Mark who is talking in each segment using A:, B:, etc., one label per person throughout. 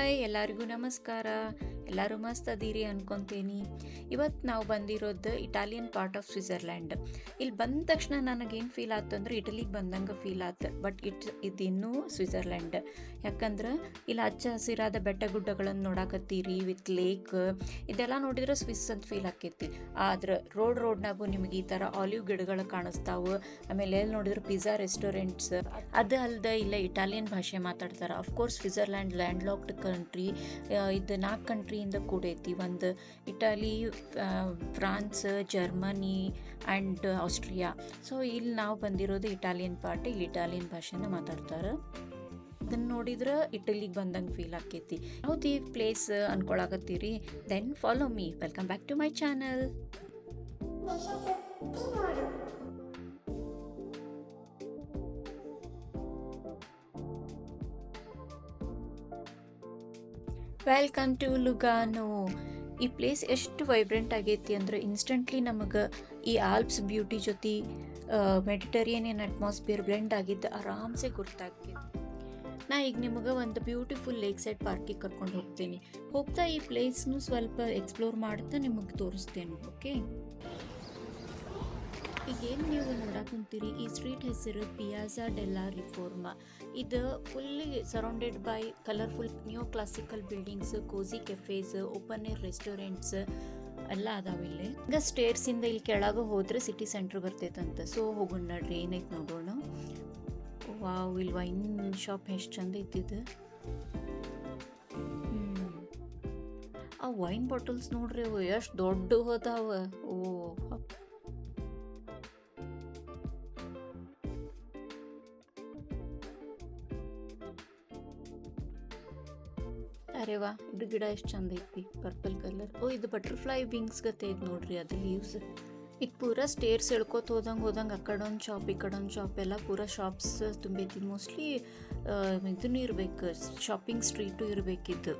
A: Hi ಎಲ್ಲರಿಗೂ ನಮಸ್ಕಾರ. ಎಲ್ಲರೂ ಮಸ್ತ್ ಅದೀರಿ ಅನ್ಕೊತೀನಿ. ಇವತ್ತು ನಾವು ಬಂದಿರೋದು ಇಟಾಲಿಯನ್ ಪಾರ್ಟ್ ಆಫ್ ಸ್ವಿಟ್ಜರ್ಲ್ಯಾಂಡ್. ಇಲ್ಲಿ ಬಂದ ತಕ್ಷಣ ನನಗೇನು ಫೀಲ್ ಆಯ್ತು ಅಂದ್ರೆ ಇಟಲಿಗೆ ಬಂದಂಗೆ ಫೀಲ್ ಆಯ್ತು. ಬಟ್ ಇದಿನ್ನೂ ಸ್ವಿಟ್ಜರ್ಲ್ಯಾಂಡ್. ಯಾಕಂದ್ರೆ ಇಲ್ಲಿ ಹಚ್ಚ ಹಸಿರಾದ ಬೆಟ್ಟ ಗುಡ್ಡಗಳನ್ನು ನೋಡಾಕತ್ತೀರಿ ವಿತ್ ಲೇಕ್. ಇದೆಲ್ಲ ನೋಡಿದ್ರೆ ಸ್ವಿಸ್ ಅಂತ ಫೀಲ್ ಆಕೈತಿ. ಆದ್ರೆ ರೋಡ್ನಾಗೂ ನಿಮಗೆ ಈ ಥರ ಆಲಿವ್ ಗಿಡಗಳು ಕಾಣಿಸ್ತಾವೆ. ಆಮೇಲೆ ಎಲ್ಲಿ ನೋಡಿದ್ರೆ ಪಿಜ್ಜಾ ರೆಸ್ಟೋರೆಂಟ್ಸ್. ಅದು ಅಲ್ಲದೆ ಇಲ್ಲ ಇಟಾಲಿಯನ್ ಭಾಷೆ ಮಾತಾಡ್ತಾರೆ. Of course Switzerland land locked country. ಇದು 4 ಕಂಟ್ರಿಯಿಂದ ಕೂಡೈತಿ. ಒಂದು Italy, France, Germany and Austria. So ಇಲ್ಲಿ ನಾವು ಬಂದಿರೋದು ಇಟಾಲಿಯನ್ ಪಾರ್ಟ್. ಇಲ್ಲಿ ಇಟಾಲಿಯನ್ ಭಾಷೆನ ಮಾತಾಡ್ತಾರೆ. ಅದನ್ನು ನೋಡಿದ್ರೆ ಇಟಲಿಗೆ ಬಂದಂಗೆ ಫೀಲ್ ಆಕೈತಿ. ಯಾವ್ದು ಈ ಪ್ಲೇಸ್ ಅನ್ಕೊಳಕತ್ತೀರಿ? Then follow me. Welcome back to my channel. Welcome to Lugano. ಈ ಪ್ಲೇಸ್ ಎಷ್ಟು ವೈಬ್ರೆಂಟ್ ಆಗೈತಿ ಅಂದ್ರೆ ಇನ್ಸ್ಟೆಂಟ್ಲಿ ನಮಗೆ ಈ ಆಲ್ಪ್ಸ್ ಬ್ಯೂಟಿ ಜೊತೆ ಮೆಡಿಟರೇನಿಯನ್ ಅಟ್ಮಾಸ್ಫಿಯರ್ ಬ್ಲೆಂಡ್ ಆಗಿದ್ದು ಆರಾಮ್ಸೆ ಗುರ್ತಾಗ್ತೈತಿ. ನಾ ಈಗ ನಿಮಗೆ ಒಂದು ಬ್ಯೂಟಿಫುಲ್ ಲೇಕ್ ಸೈಡ್ ಪಾರ್ಕಿಗೆ ಕರ್ಕೊಂಡು ಹೋಗ್ತೀನಿ. ಹೋಗ್ತಾ ಈ ಪ್ಲೇಸ್ನು ಸ್ವಲ್ಪ ಎಕ್ಸ್ಪ್ಲೋರ್ ಮಾಡ್ತಾ ನಿಮಗೆ ತೋರಿಸ್ತೇನೆ. ಓಕೆ, ಈಗೇನು ನೀವು ನೋಡಕ್ಕೆ ಕುಂತೀರಿ, ಈ ಸ್ಟ್ರೀಟ್ ಹೆಸರು ಪಿಯಾಜಾ ಡೆಲ್ಲಾ ರಿಫೋರ್ಮಾ. ಇದು fully surrounded by colourful neoclassical buildings, cosy cafes, open air restaurants ಎಲ್ಲ ಅದಾವಿಲ್ಲಿ. ಈಗ ಸ್ಟೇರ್ಸಿಂದ ಇಲ್ಲಿ ಕೆಳಗೆ ಹೋದ್ರೆ ಸಿಟಿ ಸೆಂಟ್ರ್ ಬರ್ತೈತಂತ. ಸೊ ಹೋಗೋಣ ನಡ್ರಿ, ಏನೈತೆ ನೋಡೋಣ. ವಾವ್, ಇಲ್ಲಿ ವೈನ್ ಶಾಪ್ ಎಷ್ಟು ಚಂದ ಐತಿದ್ದು. ಆ ವೈನ್ ಬಾಟಲ್ಸ್ ನೋಡ್ರಿ, ಅವು ಎಷ್ಟು ದೊಡ್ಡ ಹೋದಾವ. ಓ, ಅರೆ ವಾ, ಇದು ಗಿಡ ಎಷ್ಟು ಚಂದ ಐತಿ, ಪರ್ಪಲ್ ಕಲರ್. ಓ, ಇದು ಬಟರ್ಫ್ಲೈ ವಿಂಗ್ಸ್ ಗತೆ ಐತಿ ನೋಡ್ರಿ, ಅದು ಲೀವ್ಸ್. ಈಗ ಪೂರಾ ಸ್ಟೇರ್ಸ್ ಎಳ್ಕೊತ ಹೋದಂಗೆ ಆ ಕಡೊಂದು ಶಾಪ್ ಈ ಕಡೊಂದು ಶಾಪ್ ಎಲ್ಲ ಪೂರಾ ಶಾಪ್ಸ್ ತುಂಬೈತಿ. ಮೋಸ್ಟ್ಲಿ ಇದನ್ನು ಇರ್ಬೇಕು, ಶಾಪಿಂಗ್ ಸ್ಟ್ರೀಟು ಇರಬೇಕಿದ್ದು.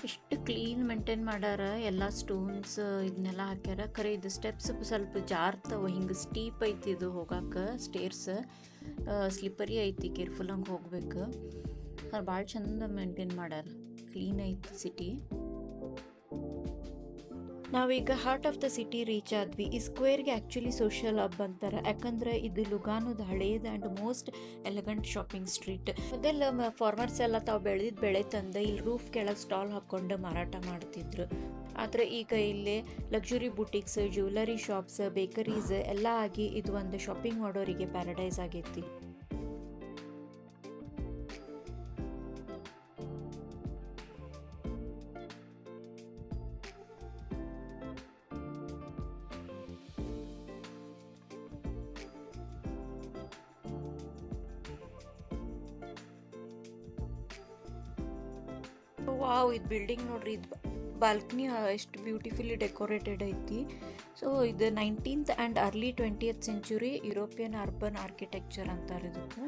A: ಎಷ್ಟು ಕ್ಲೀನ್ ಮೇಂಟೈನ್ ಮಾಡ್ಯಾರ. ಎಲ್ಲ ಸ್ಟೋನ್ಸ್ ಇದನ್ನೆಲ್ಲ ಹಾಕ್ಯಾರ. ಖರೆ ಇದು ಸ್ಟೆಪ್ಸ್ ಸ್ವಲ್ಪ ಜಾರ್ತವ, ಹಿಂಗೆ ಸ್ಟೀಪ್ ಐತಿ ಇದು ಹೋಗಾಕ. ಸ್ಟೇರ್ಸ್ ಸ್ಲಿಪ್ಪರಿ ಐತಿ, ಕೇರ್ಫುಲ್ ಹಂಗೆ ಹೋಗ್ಬೇಕು. ಭಾಳ ಚಂದ ಮೇಂಟೈನ್ ಮಾಡ್ಯಾರ, ಕ್ಲೀನ್ ಐತಿ ಸಿಟಿ. ನಾವೀಗ heart of the city reach ಆದ್ವಿ. ಈ ಸ್ಕ್ವೇರ್ಗೆ ಆ್ಯಕ್ಚುಲಿ ಸೋಷಿಯಲ್ ಹಬ್ ಅಂತಾರೆ. ಯಾಕಂದ್ರೆ ಇದು ಲುಗಾನೋದ ಹಳೇದು and most elegant shopping street. ಮೊದಲ ಫಾರ್ಮರ್ಸ್ ಎಲ್ಲ ತಾವು ಬೆಳೆದಿದ್ದು ಬೆಳೆ ತಂದು ಇಲ್ಲಿ ರೂಫ್ ಕೆಳಗೆ ಸ್ಟಾಲ್ ಹಾಕ್ಕೊಂಡು ಮಾರಾಟ ಮಾಡ್ತಿದ್ರು. ಆದರೆ ಈಗ ಇಲ್ಲಿ ಲಕ್ಸುರಿ ಬುಟಿಕ್ಸ್, ಜ್ಯುವೆಲರಿ ಶಾಪ್ಸ್, ಬೇಕರೀಸ್ ಎಲ್ಲ ಆಗಿ ಇದು ಒಂದು ಶಾಪಿಂಗ್ ಮಾಡೋರಿಗೆ ಪ್ಯಾರಡೈಸ್ ಆಗೈತಿ. ವಾವ್, ಇದು ಬಿಲ್ಡಿಂಗ್ ನೋಡ್ರಿ, ಇದು ಬಾಲ್ಕನಿ ಎಷ್ಟು ಬ್ಯೂಟಿಫುಲ್ಲಿ ಡೆಕೋರೇಟೆಡ್ ಐತಿ. ಸೊ ಇದು 19th and early 20th century European urban architecture ಅಂತಾರೆ ಇದಕ್ಕೆ.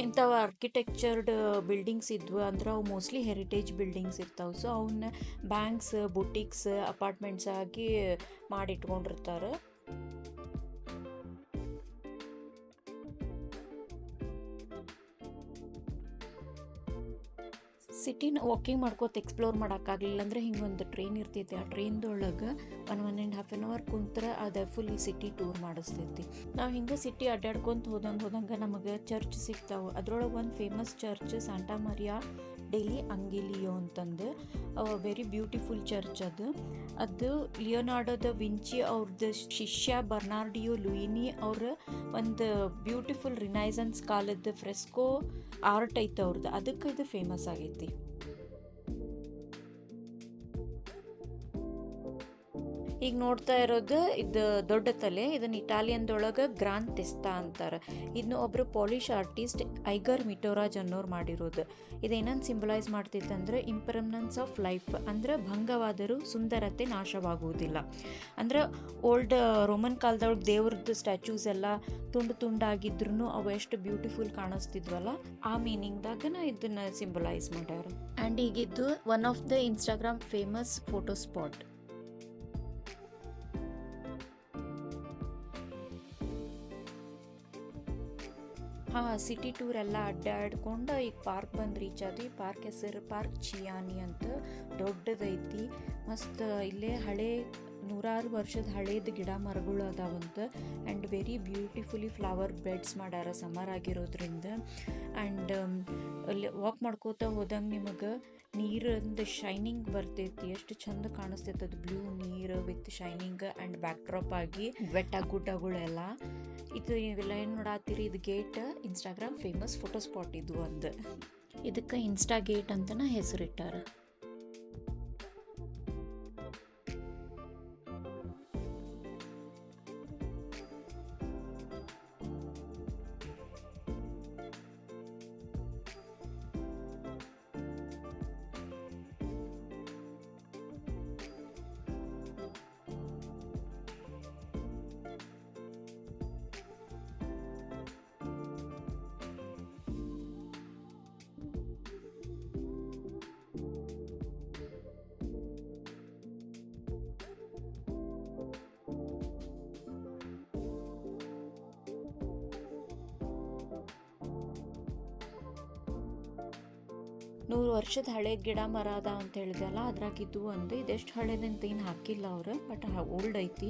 A: ಇಂಥವು ಆರ್ಕಿಟೆಕ್ಚರ್ಡ್ ಬಿಲ್ಡಿಂಗ್ಸ್ ಇದ್ವು ಅಂದ್ರೆ ಅವು ಮೋಸ್ಟ್ಲಿ ಹೆರಿಟೇಜ್ ಬಿಲ್ಡಿಂಗ್ಸ್ ಇರ್ತಾವೆ. ಸೊ ಅವನ್ನ ಬ್ಯಾಂಕ್ಸ್, ಬುಟಿಕ್ಸ್, ಅಪಾರ್ಟ್ಮೆಂಟ್ಸ್ ಆಗಿ ಮಾಡಿಟ್ಕೊಂಡಿರ್ತಾರೆ. ಸಿಟಿನ ವಾಕಿಂಗ್ ಮಾಡ್ಕೋತ ಎಕ್ಸ್ಪ್ಲೋರ್ ಮಾಡೋಕ್ಕಾಗಲಿಲ್ಲ ಅಂದರೆ ಹಿಂಗೊಂದು ಟ್ರೈನ್ ಇರ್ತೈತಿ. ಆ ಟ್ರೈನ್ದೊಳಗೆ 1.5 hour ಕುಂತ್ರೆ ಅದು ಫುಲ್ ಈ ಸಿಟಿ ಟೂರ್ ಮಾಡಿಸ್ತೈತಿ. ನಾವು ಹಿಂಗೆ ಸಿಟಿ ಅಡ್ಡಾಡ್ಕೊಂತ ಹೋದಂಗೆ ನಮಗೆ ಚರ್ಚ್ ಸಿಗ್ತಾವೆ. ಅದ್ರೊಳಗೆ ಒಂದು famous church Santa Maria degli Angioli ಅಂತಂದು ವೆರಿ ಬ್ಯೂಟಿಫುಲ್ ಚರ್ಚ್. ಅದು ಲಿಯೋನಾರ್ಡೋ ದ ವಿಂಚಿ ಅವ್ರದ್ದು ಶಿಷ್ಯ ಬರ್ನಾರ್ಡಿಯೋ ಲುಯಿನಿ ಅವ್ರ ಒಂದು ಬ್ಯೂಟಿಫುಲ್ ರಿನೈಸನ್ಸ್ ಕಾಲದ ಫ್ರೆಸ್ಕೋ ಆರ್ಟ್ ಐತೆ ಅವ್ರದ್ದು, ಅದಕ್ಕೆ ಇದು ಫೇಮಸ್ ಆಗೈತಿ. ಈಗ ನೋಡ್ತಾ ಇರೋದು ಇದು ದೊಡ್ಡ ತಲೆ. ಇದನ್ನು ಇಟಾಲಿಯನ್ದೊಳಗೆ ಗ್ರಾನ್ ತೆಸ್ತಾ ಅಂತಾರೆ. ಇದನ್ನು ಒಬ್ಬರು ಪಾಲಿಷ್ ಆರ್ಟಿಸ್ಟ್ ಐಗರ್ ಮಿಟೋರಾಜ್ ಅನ್ನೋರು ಮಾಡಿರೋದು. ಇದೇನಂತ ಸಿಂಬಲೈಸ್ ಮಾಡ್ತೈತೆ ಅಂದರೆ ಇಂಪರ್ಮನೆನ್ಸ್ ಆಫ್ ಲೈಫ್, ಅಂದ್ರೆ ಭಂಗವಾದರೂ ಸುಂದರತೆ ನಾಶವಾಗುವುದಿಲ್ಲ. ಅಂದ್ರೆ ಓಲ್ಡ್ ರೋಮನ್ ಕಾಲದೊಳಗೆ ದೇವ್ರದ್ದು ಸ್ಟ್ಯಾಚ್ಯೂಸ್ ಎಲ್ಲ ತುಂಡಾಗಿದ್ರು ಅವು ಎಷ್ಟು ಬ್ಯೂಟಿಫುಲ್ ಕಾಣಿಸ್ತಿದ್ವಲ್ಲ, ಆ ಮೀನಿಂಗ್ದಾಗನ ಇದನ್ನ ಸಿಂಬಲೈಸ್ ಮಾಡ್ಯಾರ. ಆ್ಯಂಡ್ ಈಗಿದ್ದು one of the Instagram famous photo spot. ಹಾಂ, ಸಿಟಿ ಟೂರ್ ಎಲ್ಲ ಅಡ್ಡಾಡ್ಕೊಂಡು ಈಗ ಪಾರ್ಕ್ ಬಂದು ರೀಚ್ ಆದ್ವಿ. ಪಾರ್ಕ್ ಹೆಸರು ಪಾರ್ಕ್ ಚಿಯಾನಿ ಅಂತ, ದೊಡ್ಡದೈತಿ, ಮಸ್ತ್. ಇಲ್ಲೇ ಹಳೆ ನೂರಾರು ವರ್ಷದ ಹಳೇದು ಗಿಡ ಮರಗಳು ಅದಾವಂತ. And very beautifully flower beds ಮಾಡ್ಯಾರ ಸಮ್ಮರ್ ಆಗಿರೋದ್ರಿಂದ. ಆ್ಯಂಡ್ ಅಲ್ಲಿ ವಾಕ್ ಮಾಡ್ಕೋತಾ ಹೋದಂಗೆ ನಿಮಗೆ ನೀರಿಂದ ಶೈನಿಂಗ್ ಬರ್ತೈತಿ, ಎಷ್ಟು ಚಂದ ಕಾಣಿಸ್ತೈತೆ ಅದು, ಬ್ಲೂ ನೀರು with shining and back drop ಆಗಿ ಬೆಟ್ಟ ಗುಡ್ಡಗಳೆಲ್ಲ. ಇದು ಇವೆಲ್ಲ ಏನು ನೋಡತ್ತೀರಿ, ಇದು gate Instagram famous photo spot ಇದು ಒಂದು. ಇದಕ್ಕೆ ಇನ್ಸ್ಟಾ ಗೇಟ್ ಅಂತನ ಹೆಸರಿಟ್ಟಾರ. ನೂರು ವರ್ಷದ ಹಳೆ ಗಿಡ ಮರ ಅದ ಅಂತ ಹೇಳಿದೆಲ್ಲ, ಅದ್ರಾಗಿದ್ದು ಒಂದು. ಇದೆಷ್ಟು ಹಳೇದಂತ ಏನು ಹಾಕಿಲ್ಲ ಅವರು, ಬಟ್ ಓಲ್ಡ್ ಐತಿ.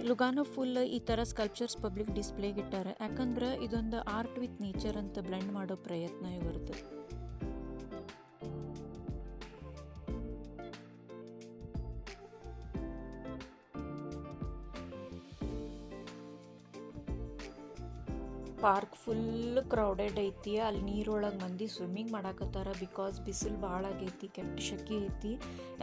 A: ಲುಗಾನೋ ಫುಲ್ ಈ ಥರ ಸ್ಕಲ್ಪ್ಚರ್ಸ್ ಪಬ್ಲಿಕ್ ಡಿಸ್ಪ್ಲೇಗೆ ಇಟ್ಟಾರೆ, ಯಾಕಂದ್ರೆ ಇದೊಂದು ಆರ್ಟ್ ವಿತ್ ನೇಚರ್ ಅಂತ ಬ್ಲೆಂಡ್ ಮಾಡೋ ಪ್ರಯತ್ನ ಇವ್ರದ್ದು. ಪಾರ್ಕ್ ಫುಲ್ ಕ್ರೌಡೆಡ್ ಐತಿ. ಅಲ್ಲಿ ನೀರೊಳಗೆ ಮಂದಿ ಸ್ವಿಮ್ಮಿಂಗ್ ಮಾಡಾಕತ್ತಾರ, ಬಿಕಾಸ್ ಬಿಸಿಲು ಭಾಳ ಆಗೈತಿ, ಕೆಟ್ಟ ಶೆಕೆ ಐತಿ.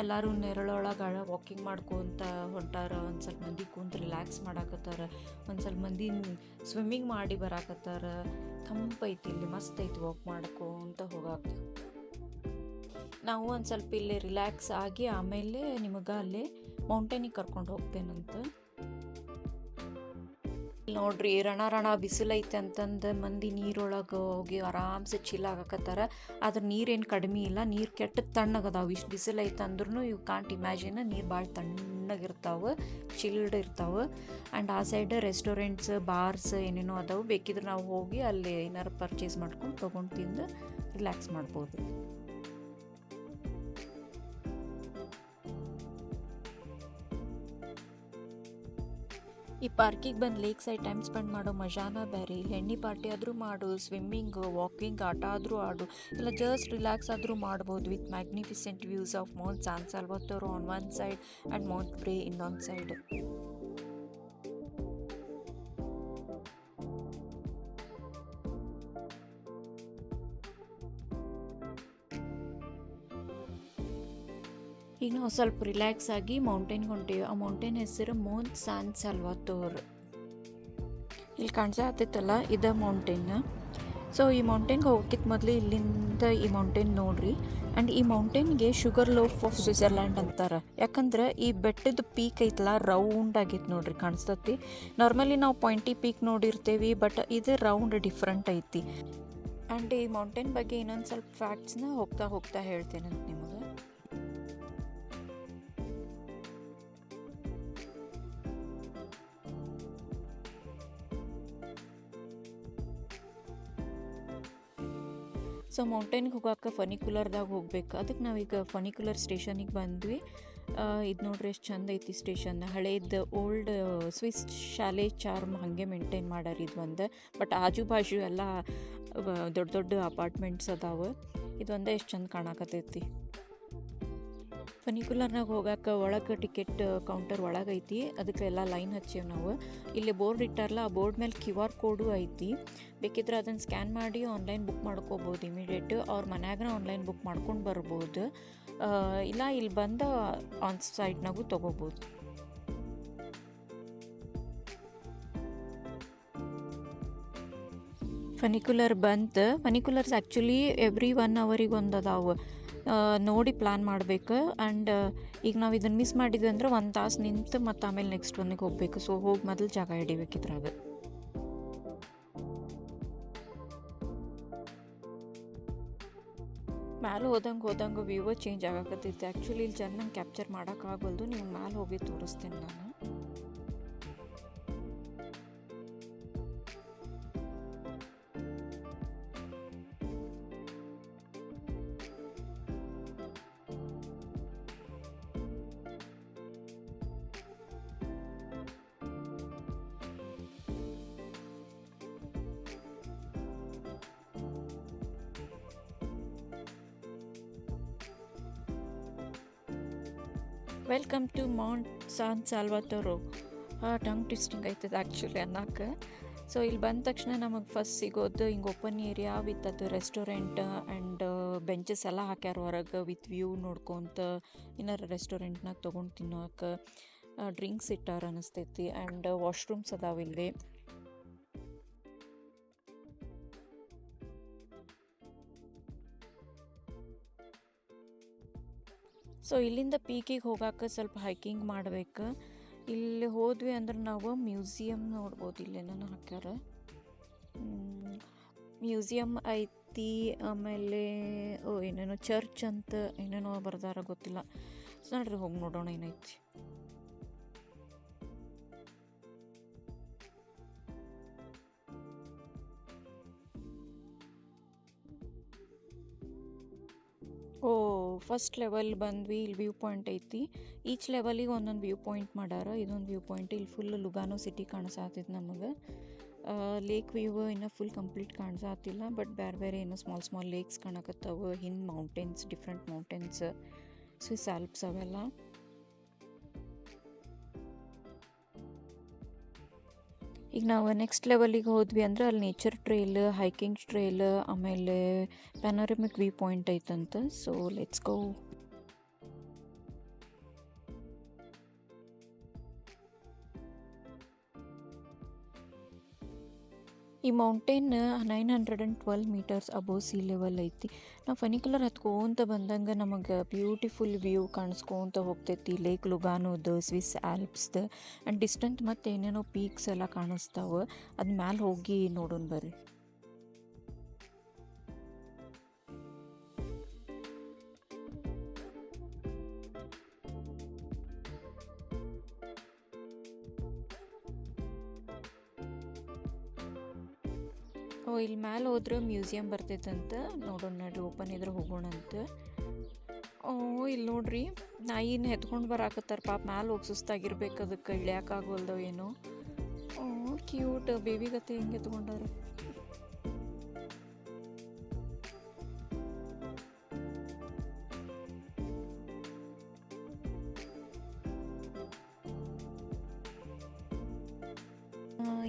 A: ಎಲ್ಲರೂ ನೆರಳೊಳಗೆ ವಾಕಿಂಗ್ ಮಾಡ್ಕೊತ ಹೊಂಟಾರ. ಒಂದು ಸ್ವಲ್ಪ ಮಂದಿ ಕುಂತು ರಿಲ್ಯಾಕ್ಸ್ ಮಾಡಾಕತ್ತಾರ, ಒಂದು ಸ್ವಲ್ಪ ಮಂದಿ ಸ್ವಿಮ್ಮಿಂಗ್ ಮಾಡಿ ಬರಾಕತ್ತಾರ. ತಂಪೈತಿ ಇಲ್ಲಿ, ಮಸ್ತ್ ಐತಿ ವಾಕ್ ಮಾಡ್ಕೊಂತ ಹೋಗಾಕ. ನಾವು ಒಂದು ಸ್ವಲ್ಪ ಇಲ್ಲಿ ರಿಲ್ಯಾಕ್ಸ್ ಆಗಿ ಆಮೇಲೆ ನಿಮಗೆ ಅಲ್ಲೇ ಮೌಂಟೇನಿಗೆ ಕರ್ಕೊಂಡು ಹೋಗ್ತೇನಂತ. ನೋಡ್ರಿ, ರಣ ಬಿಸಿಲೈತೆ ಅಂತಂದು ಮಂದಿ ನೀರೊಳಗೆ ಹೋಗಿ ಆರಾಮ್ಸೆ ಚಿಲ್ ಆಗಕತ್ತಾರ. ಆದ್ರೆ ನೀರೇನು ಕಡಿಮೆ ಇಲ್ಲ, ನೀರು ಕೆಟ್ಟ ತಣ್ಣಗದಾವು. ಇಷ್ಟು ಬಿಸಿಲೈತೆ ಅಂದ್ರೂ ಯು ಕಾಂಟ್ ಇಮ್ಯಾಜಿನ್, ನೀರು ಭಾಳ ತಣ್ಣಗಿರ್ತಾವೆ, ಚಿಲ್ಡ್ ಇರ್ತಾವೆ. ಆ್ಯಂಡ್ ಆ ಸೈಡ್ ರೆಸ್ಟೋರೆಂಟ್ಸ್, ಬಾರ್ಸ್ ಏನೇನೋ ಅದಾವೆ. ಬೇಕಿದ್ರೆ ನಾವು ಹೋಗಿ ಅಲ್ಲಿ ಏನಾರು ಪರ್ಚೇಸ್ ಮಾಡ್ಕೊಂಡು ತೊಗೊಂಡು ತಿಂದು ರಿಲ್ಯಾಕ್ಸ್ ಮಾಡ್ಬೋದು. ಈ ಪಾರ್ಕಿಗೆ ಬಂದು ಲೇಕ್ ಸೈಡ್ ಟೈಮ್ ಸ್ಪೆಂಡ್ ಮಾಡೋ ಮಜಾನ ಬೇರೆ. ಇಲ್ಲಿ ಹೆಣ್ಣಿ ಪಾರ್ಟಿ ಆದರೂ ಮಾಡು, ಸ್ವಿಮ್ಮಿಂಗ್, ವಾಕಿಂಗ್, ಆಟ ಆದರೂ ಆಡು, ಇಲ್ಲ ಜಸ್ಟ್ ರಿಲ್ಯಾಕ್ಸ್ ಆದರೂ ಮಾಡ್ಬೋದು with magnificent views of Mount San Salvatore on one side and Mount Brè ಇನ್ನೊಂದು ಸೈಡ್. ಈಗ ನಾವು ಸ್ವಲ್ಪ ರಿಲ್ಯಾಕ್ಸ್ ಆಗಿ ಮೌಂಟೇನ್ಗೆ ಹೊಂಟೇವಿ. ಆ ಮೌಂಟೇನ್ ಹೆಸರು ಮೌಂಟ್ ಸಾನ್ ಸಾಲ್ವಟೋರ್. ಇಲ್ಲಿ ಕಾಣಿಸತ್ತೈತಲ್ಲ, ಇದು ಮೌಂಟೇನ್. ಸೊ ಈ ಮೌಂಟೇನ್ಗೆ ಹೋಗೋಕ್ಕಿಂತ ಮೊದಲು ಇಲ್ಲಿಂದ ಈ ಮೌಂಟೇನ್ ನೋಡ್ರಿ. ಆ್ಯಂಡ್ ಈ ಮೌಂಟೇನ್ಗೆ ಶುಗರ್ ಲೋಫ್ ಆಫ್ ಸ್ವಿಟ್ಜರ್ಲ್ಯಾಂಡ್ ಅಂತಾರೆ, ಯಾಕಂದ್ರೆ ಈ ಬೆಟ್ಟದ ಪೀಕ್ ಐತಲ್ಲ ರೌಂಡ್ ಆಗೈತೆ ನೋಡ್ರಿ, ಕಾಣಿಸ್ತತಿ. ನಾರ್ಮಲಿ ನಾವು ಪಾಯಿಂಟಿ ಪೀಕ್ ನೋಡಿರ್ತೇವೆ, ಬಟ್ ಇದು ರೌಂಡ್ ಡಿಫ್ರೆಂಟ್ ಐತಿ. ಆ್ಯಂಡ್ ಈ ಮೌಂಟೇನ್ ಬಗ್ಗೆ ಇನ್ನೊಂದು ಸ್ವಲ್ಪ ಫ್ಯಾಕ್ಟ್ಸ್ನ ಹೋಗ್ತಾ ಹೇಳ್ತೇನಂತ ನಿಮಗೆ. ಸೊ ಮೌಂಟೇನ್ಗೆ ಹೋಗೋಕೆ ಫನಿಕ್ಯುಲರ್ದಾಗ ಹೋಗ್ಬೇಕು. ಅದಕ್ಕೆ ನಾವೀಗ ಫನಿಕ್ಯುಲರ್ ಸ್ಟೇಷನಿಗೆ ಬಂದ್ವಿ. ಇದು ನೋಡ್ರಿ ಎಷ್ಟು ಚಂದ ಐತಿ ಸ್ಟೇಷನ್. ಹಳೇದು ಓಲ್ಡ್ ಸ್ವಿಸ್ ಶಾಲೆ ಚಾರ್ಮ್ ಹಾಗೆ ಮೇಂಟೈನ್ ಮಾಡ್ಯಾರ ಇದು ಒಂದು. ಬಟ್ ಆಜು ಬಾಜು ಎಲ್ಲ ದೊಡ್ಡ ದೊಡ್ಡ ಅಪಾರ್ಟ್ಮೆಂಟ್ಸ್ ಅದಾವೆ. ಇದೊಂದೇ ಎಷ್ಟು ಚಂದ ಕಾಣಕತ್ತೈತಿ. ಫನಿಕ್ಯುಲರ್ನಾಗ ಹೋಗೋಕೆ ಒಳಗೆ ಟಿಕೆಟ್ ಕೌಂಟರ್ ಒಳಗೈತಿ, ಅದಕ್ಕೆಲ್ಲ ಲೈನ್ ಹಚ್ಚೇವು ನಾವು. ಇಲ್ಲಿ ಬೋರ್ಡ್ ಇಟ್ಟಾರಲ್ಲ, ಆ ಬೋರ್ಡ್ ಮೇಲೆ QR ಕೋಡು ಐತಿ. ಬೇಕಿದ್ರೆ ಅದನ್ನು ಸ್ಕ್ಯಾನ್ ಮಾಡಿ ಆನ್ಲೈನ್ ಬುಕ್ ಮಾಡ್ಕೋಬೋದು ಇಮಿಡಿಯೇಟ್. ಅವ್ರ ಮನ್ಯಾಗನ ಆನ್ಲೈನ್ ಬುಕ್ ಮಾಡ್ಕೊಂಡು ಬರ್ಬೋದು, ಇಲ್ಲ ಇಲ್ಲಿ ಬಂದು ಆನ್ ಸೈಟ್ನಾಗೂ ತೊಗೋಬೋದು. ಫನಿಕ್ಯುಲರ್ಸ್ ಆ್ಯಕ್ಚುಲಿ ಎವ್ರಿ 1 ಅವರಿಗೆ ಒಂದು ಅದಾವೆ, ನೋಡಿ ಪ್ಲ್ಯಾನ್ ಮಾಡಬೇಕು. ಆ್ಯಂಡ್ ಈಗ ನಾವು ಇದನ್ನು ಮಿಸ್ ಮಾಡಿದ್ವಿ ಅಂದ್ರೆ 1 ತಾಸು ನಿಂತು ಮತ್ತು ಆಮೇಲೆ ನೆಕ್ಸ್ಟ್ ಒಂದಿಗೆ ಹೋಗ್ಬೇಕು. ಸೊ ಹೋಗಿ ಮೊದಲು ಜಾಗ ಹಿಡಿಬೇಕಿದ್ರಾಗ. ಮ್ಯಾಲೆ ಹೋದಂಗೆ ವ್ಯೂವ ಚೇಂಜ್ ಆಗಕತ್ತೈತಿ. ಆ್ಯಕ್ಚುಲಿ ಇಲ್ಲಿ ಚೆನ್ನಾಗಿ ಕ್ಯಾಪ್ಚರ್ ಮಾಡೋಕ್ಕಾಗಲ್ದು, ನೀವು ಮ್ಯಾಲೆ ಹೋಗಿ ತೋರಿಸ್ತೇನೆ ನಾನು. Welcome to Mount San Salvatore. Tongue twisting ಆಯ್ತದ ಆ್ಯಕ್ಚುಲಿ ಅನ್ನಕ್ಕೆ. ಸೊ ಇಲ್ಲಿ ಬಂದ ತಕ್ಷಣ ನಮಗೆ ಫಸ್ಟ್ ಸಿಗೋದು ಹಿಂಗೆ ಓಪನ್ ಏರಿಯಾ ವಿತ್ ಅದು ರೆಸ್ಟೋರೆಂಟ್ ಆ್ಯಂಡ್ ಬೆಂಚಸ್ ಎಲ್ಲ ಹಾಕ್ಯಾರ ಹೊರಗೆ ವಿತ್ ವ್ಯೂ ನೋಡ್ಕೊತ ಏನಾರು ರೆಸ್ಟೋರೆಂಟ್ನಾಗ ತೊಗೊಂಡು ತಿನ್ನೋಕೆ ಡ್ರಿಂಕ್ಸ್ ಇಟ್ಟಾರ ಅನಿಸ್ತೈತಿ ಆ್ಯಂಡ್ ವಾಶ್ರೂಮ್ಸ್ ಅದಾವ ಇಲ್ಲಿ. ಸೊ ಇಲ್ಲಿಂದ ಪೀಕಿಗೆ ಹೋಗೋಕೆ ಸ್ವಲ್ಪ ಹೈಕಿಂಗ್ ಮಾಡ್ಬೇಕು. ಇಲ್ಲಿ ಹೋದ್ವಿ ಅಂದ್ರೆ ನಾವು ಮ್ಯೂಸಿಯಮ್ ನೋಡ್ಬೋದು. ಇಲ್ಲೇನೋ ಹಾಕ್ಯಾರ ಮ್ಯೂಸಿಯಮ್ ಐತಿ. ಆಮೇಲೆ ಏನೇನೋ ಚರ್ಚ್ ಅಂತ ಏನೇನೋ ಬರ್ದಾರ ಗೊತ್ತಿಲ್ಲ. ಸೊ ನೋಡ್ರಿ ಹೋಗಿ ನೋಡೋಣ ಏನೈತಿ. ಫಸ್ಟ್ ಲೆವೆಲ್ ಬಂದ್ವಿ. ಇಲ್ಲಿ ವ್ಯೂ ಪಾಯಿಂಟ್ ಐತಿ. ಈಚ್ ಲೆವೆಲಿಗೆ ಒಂದೊಂದು ವ್ಯೂ ಪಾಯಿಂಟ್ ಮಾಡ್ಯಾರ. ಇದೊಂದು ವ್ಯೂ ಪಾಯಿಂಟ್. ಇಲ್ಲಿ ಫುಲ್ ಲುಗಾನೋ ಸಿಟಿ ಕಾಣಿಸಾತೈತಿ ನಮಗೆ. ಲೇಕ್ ವ್ಯೂ ಇನ್ನೂ ಫುಲ್ ಕಂಪ್ಲೀಟ್ ಕಾಣಿಸಾತಿಲ್ಲ, ಬಟ್ ಬೇರೆ ಬೇರೆ ಏನೋ ಸ್ಮಾಲ್ ಸ್ಮಾಲ್ ಲೇಕ್ಸ್ ಕಾಣಕತ್ತಾವ. ಹಿಂದೆ mountains, different mountains, Swiss Alps ಅವೆಲ್ಲ. ಈಗ ನಾವು ನೆಕ್ಸ್ಟ್ ಲೆವೆಲಿಗೆ ಹೋದ್ವಿ ಅಂದ್ರೆ ಅಲ್ಲಿ ನೇಚರ್ ಟ್ರೇಲ್, ಹೈಕಿಂಗ್ ಟ್ರೇಲ್, ಆಮೇಲೆ ಪ್ಯಾನೋರಮಿಕ್ ವ್ಯೂ ಪಾಯಿಂಟ್ ಐತಂತ. So let's go. ಈ mountain 912 metres above sea level ಐತಿ. ನಾವು ಫನಿಕಲರ್ ಹತ್ಕೊಂತ ಬಂದಂಗೆ ನಮಗೆ ಬ್ಯೂಟಿಫುಲ್ ವ್ಯೂ ಕಾಣಿಸ್ಕೊಂತ ಹೋಗ್ತೈತಿ. ಲೇಕ್ ಲುಗಾನೋದು, ಸ್ವಿಸ್ ಆಲ್ಪ್ಸ್ದು ಆ್ಯಂಡ್ ಡಿಸ್ಟೆಂಟ್ ಮತ್ತು ಏನೇನೋ ಪೀಕ್ಸ್ ಎಲ್ಲ ಕಾಣಿಸ್ತಾವೆ. ಅದ್ ಮ್ಯಾಲೆ ಹೋಗಿ ನೋಡೋಣ ಬರ್ರಿ. ಇಲ್ಲಿ ಮ್ಯಾಲೆ ಹೋದ್ರೆ ಮ್ಯೂಸಿಯಂ ಬರ್ತೈತಂತ. ನೋಡೋಣ ನಡ್ರಿ, ಓಪನ್ ಇದ್ರೆ ಹೋಗೋಣ ಅಂತ. ಇಲ್ಲಿ ನೋಡ್ರಿ, ನಾಯಿನ ಎತ್ಕೊಂಡು ಬರಾಕತ್ತಾರ. ಪಾಪ ಮ್ಯಾಲೆ ಹೋಗಿ ಸುಸ್ತಾಗಿರ್ಬೇಕು, ಅದಕ್ಕೆ ಇಳಿಯೋಕ್ಕಾಗೋಲ್ದವ ಏನೋ. ಕ್ಯೂಟ್ ಬೇಬಿ ಗತೆ ಹೆಂಗೆ ಎತ್ಕೊಂಡಾರ.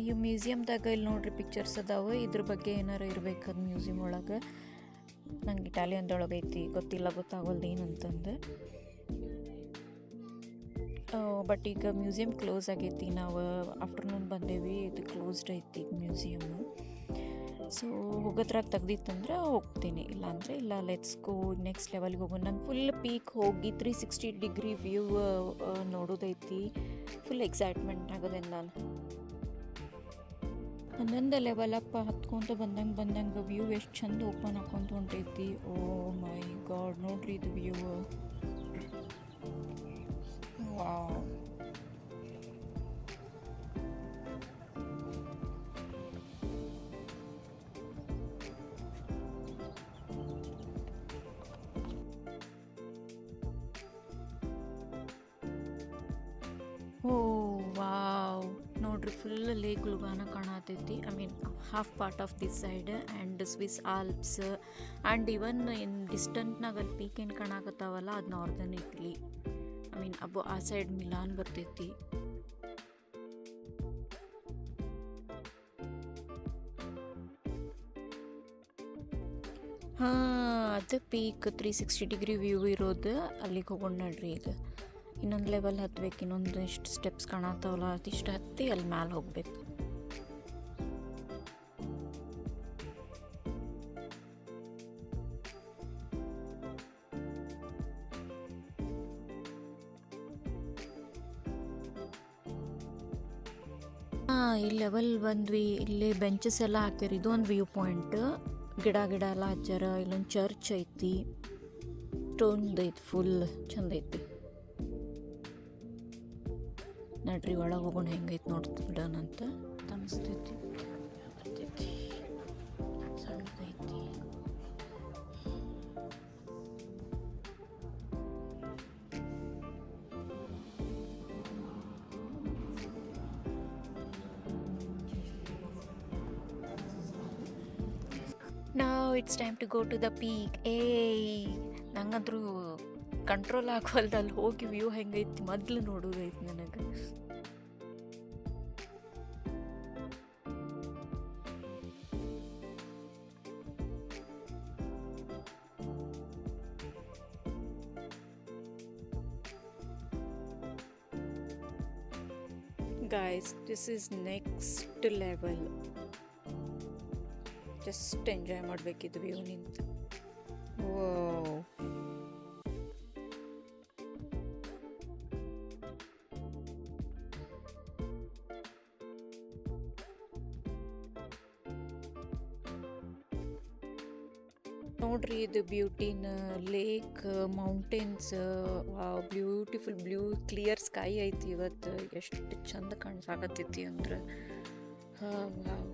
A: ಈ ಮ್ಯೂಸಿಯಮ್ದಾಗ ಇಲ್ಲಿ ನೋಡ್ರಿ ಪಿಕ್ಚರ್ಸ್ ಅದಾವೆ. ಇದ್ರ ಬಗ್ಗೆ ಏನಾರು ಇರ್ಬೇಕದು ಮ್ಯೂಸಿಯಂ ಒಳಗೆ. ನಂಗೆ ಇಟಾಲಿಯನ್ದೊಳಗೆ ಐತಿ, ಗೊತ್ತಾಗೋಲ್ದು ಏನಂತಂದು. ಬಟ್ ಈಗ ಮ್ಯೂಸಿಯಂ ಕ್ಲೋಸ್ ಆಗೈತಿ. ನಾವು ಆಫ್ಟರ್ನೂನ್ ಬಂದೇವಿ, ಇದು ಕ್ಲೋಸ್ಡ್ ಐತಿ ಮ್ಯೂಸಿಯಮ್ಮು. ಸೊ ಹೋಗೋದ್ರಾಗ ತೆಗ್ದಿತ್ತಂದ್ರೆ ಹೋಗ್ತೀನಿ, ಇಲ್ಲಾಂದರೆ ಇಲ್ಲ. ಲೆಟ್ಸ್ ಗೋ ನೆಕ್ಸ್ಟ್ ಲೆವೆಲ್ಗೆ ಹೋಗೋಣ. ನಂಗೆ ಫುಲ್ ಪೀಕ್ ಹೋಗಿ 360 ಡಿಗ್ರಿ ವ್ಯೂ ನೋಡೋದೈತಿ. ಫುಲ್ ಎಕ್ಸೈಟ್ಮೆಂಟ್ ಆಗೋದೇನು ನಾನು. ಒಂದೊಂದು ಲೆವೆಲ್ ಅಪ್ ಹತ್ಕೊಂತ ಬಂದಂಗೆ ವ್ಯೂ ಎಷ್ಟು ಚಂದ ಓಪನ್ ಹಾಕೊಂತ ಹೊಂಟೈತಿ. ಓ ಮೈ ಗಾಡ್, ನೋಡ್ರಿ ಇದು ವ್ಯೂ. ವಾವ್. ವಾವ್, ನೋಡ್ರಿ ಫುಲ್ ಲೇಕ್ ಲುಗಾನ ಕಾಣತೈತಿ. I mean half part of this side and Swiss Alps and even in ಡಿಸ್ಟೆಂಟ್ನಾಗ ಅಲ್ಲಿ ಪೀಕ್ ಏನು ಕಾಣಕತ್ತಾವಲ್ಲ, ಅದು ನಾರ್ದರ್ನ್ ಇಟ್ಲಿ. ಐ ಮೀನ್ ಆ ಸೈಡ್ ಮಿಲಾನ್ ಬರ್ತೈತಿ. ಅದು ಪೀಕ್ 360 ಡಿಗ್ರಿ ವ್ಯೂ ಇರೋದು. ಅಲ್ಲಿಗೆ ಹೋಗೋಣ ನಡ್ರಿ. ಈಗ ಇನ್ನೊಂದು ಲೆವೆಲ್ ಹತ್ಬೇಕು. ಇನ್ನೊಂದು ಇಷ್ಟು ಸ್ಟೆಪ್ಸ್ ಕಾಣತ್ತಾವಲ್ಲ, ಅದಿಷ್ಟು ಹತ್ತಿ ಅಲ್ಲಿ ಮ್ಯಾಲೆ ಹೋಗ್ಬೇಕು. ಈ ಲೆವೆಲ್ ಬಂದ್ವಿ. ಇಲ್ಲಿ ಬೆಂಚಸ್ ಎಲ್ಲ ಹಾಕ್ಯಾರ. ಇದು ಒಂದು ವ್ಯೂ ಪಾಯಿಂಟ್. ಗಿಡ ಎಲ್ಲ ಹಚ್ಚಾರ. ಇಲ್ಲೊಂದು ಚರ್ಚ್ ಐತಿ. ಸ್ಟೋನ್ದು ಐತಿ, ಫುಲ್ ಚಂದ ಐತಿ. ನಡ್ರಿ ಒಳಗೆ ಹೋಗೋಣ, ಹೆಂಗೈತಿ ನೋಡ್ಬಿಡೋಣಂತ ಅನಿಸ್ತೈತಿ. ಬರ್ತೈತಿ, ಸಣ್ಣದೈತಿ. Now it's time to go to the peak. ನಂಗಂತರೂ ಕಂಟ್ರೋಲ್ ಆಗೋಲ್ದು ಅಲ್ಲಿ ಹೋಗಿ ವ್ಯೂ ಹೆಂಗೈತಿ ಮೊದಲು ನೋಡೋದೈತಿ ನನಗೆ. Guys, this is next level. Just enjoy ಮಾಡಬೇಕಿದ್ದು ವ್ಯೂ ನಿಂತ. Wow. ನೋಡ್ರಿ ಇದು ಬ್ಯೂಟಿನ lake mountains, beautiful blue clear sky ಐತಿ ಇವತ್ತು. ಎಷ್ಟು ಚಂದ ಕಾಣಿಸಾಕತ್ತೈತಿ ಅಂದ್ರೆ ವಾವ್.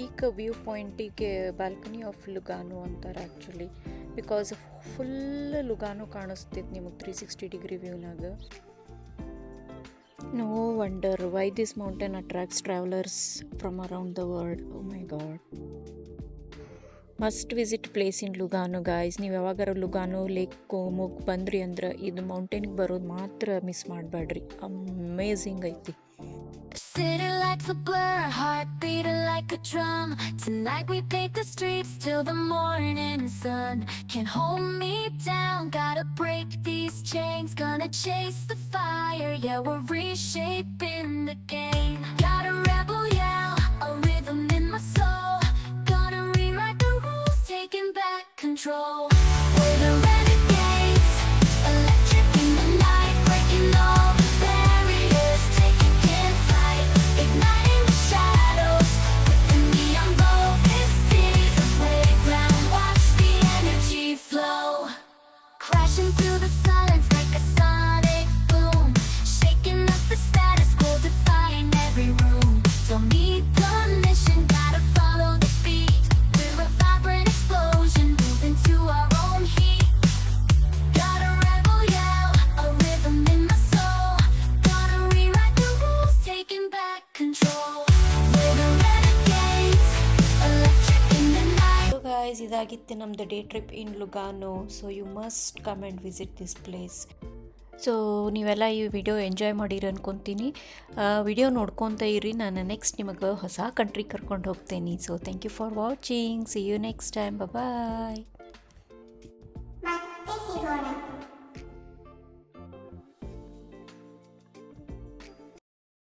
A: ಈಗ ವ್ಯೂ ಪಾಯಿಂಟಿಗೆ ಬಾಲ್ಕನಿ ಆಫ್ ಲುಗಾನು ಅಂತಾರೆ ಆ್ಯಕ್ಚುಲಿ, ಬಿಕಾಸ್ ಫುಲ್ ಲುಗಾನು ಕಾಣಿಸ್ತೈತಿ ನಿಮಗೆ 360 ಡಿಗ್ರಿ ವ್ಯೂನಾಗ. No wonder why this mountain attracts travelers from around the world. Oh my god. Must visit place in Lugano guys. ನೀವು ಯಾವಾಗಾರ ಲುಗಾನೋ ಲೇಕ್ ಕೋಮೋಗ್ ಬಂದ್ರಿ ಅಂದ್ರೆ ಇದು ಮೌಂಟೇನಿಗೆ ಬರೋದು ಮಾತ್ರ ಮಿಸ್ ಮಾಡಬೇಡ್ರಿ. ಅಮೇಝಿಂಗ್ ಐತಿ.
B: City lights a blur, heart beating like a drum. Tonight we paint the streets till the morning sun. Can't hold me down, gotta break these chains. Gonna chase the fire, yeah, we're reshaping the game. Got a rebel yell, a rhythm in my soul. Gonna rewrite the rules, taking back control. We're the renegades, electric in the night, breaking all the barriers, taking can't fight, igniting the shadows. With the neon glow, this city's a playground. Watch the energy flow, crashing through the silence like a sonic boom, shaking up the status quo, defying every room. Don't need permission, gotta follow the beat. We're a vibrant explosion, moving to our own heat. Got a rebel yell, a rhythm in my soul. Gonna rewrite the rules, taking back control. We're the renegades, electric in the night.
A: So guys, ಇದಾಗಿತ್ತು ನಮ್ಮದು day trip in Lugano. So you must come and visit this place. So ನೀವೆಲ್ಲ ಈ video enjoy ಮಾಡಿರಿ ಅನ್ಕೊತೀನಿ. Video ನೋಡ್ಕೊತ ಇರಿ, ನಾನು next ನಿಮಗೆ ಹೊಸ ಕಂಟ್ರಿ ಕರ್ಕೊಂಡು ಹೋಗ್ತೇನೆ. So thank you for watching. See you next time. Bye.
C: ಮತ್ತೆ ಸಿಗೋಣ.